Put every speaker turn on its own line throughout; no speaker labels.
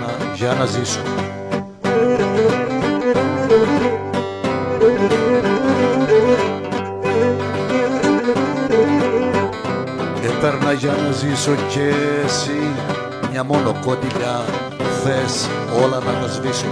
μένα για να ζήσω. Έπαιρνα για να ζήσω κι εσύ μια μόνο κόντιλια, θες όλα να τα σβήσω.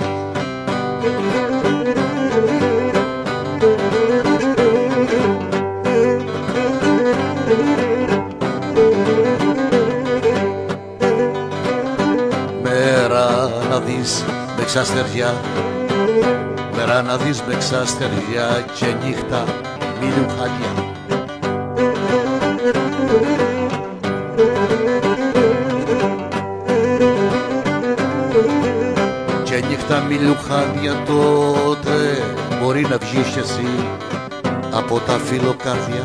Μέρα να δεις με ξαστεριά, μέρα να δεις με ξαστεριά και νύχτα μιλουχάλια. Και νύχτα μιλουχάλια τότε μπορεί να βγεις κι εσύ από τα φιλοκάρδια.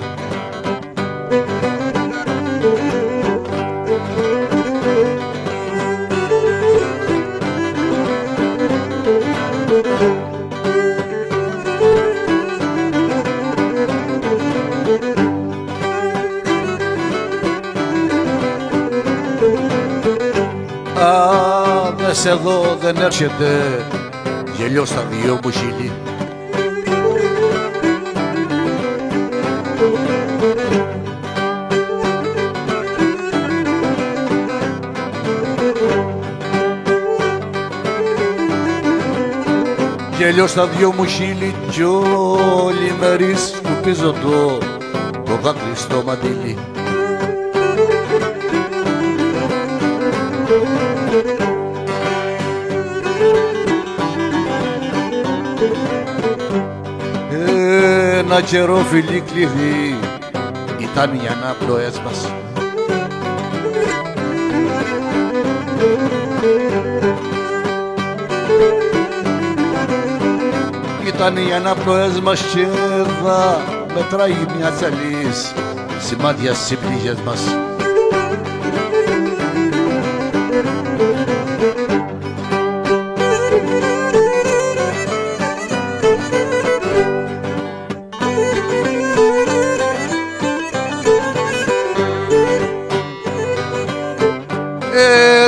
Μες εδώ δεν έρχεται γελιό στα δυο μου χείλη. Γελιό στα δυο μου χείλη κι όλη μερή σκουπίζω το δάκρυ στο μαντίλι. Ένα καιρό φιλί κλειδί ήταν οι ανάπλοες μας. Ήταν οι ανάπλοες μας και εδώ μετράει μια τσαλής σημάδια στις πληγές μας.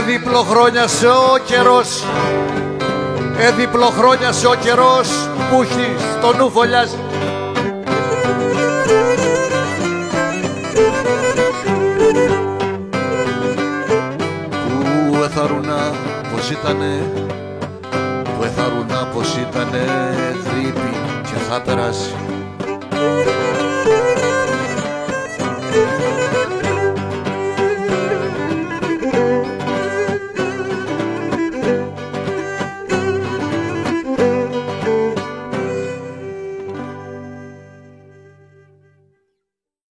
Διπλοχρόνιασε ο καιρός, διπλοχρόνιασε ο καιρός που έχει στο νου φωλιάζει. Που εθαρρούνα πως ήτανε, που εθαρρούνα πως ήτανε τρύπη και θα περάσει.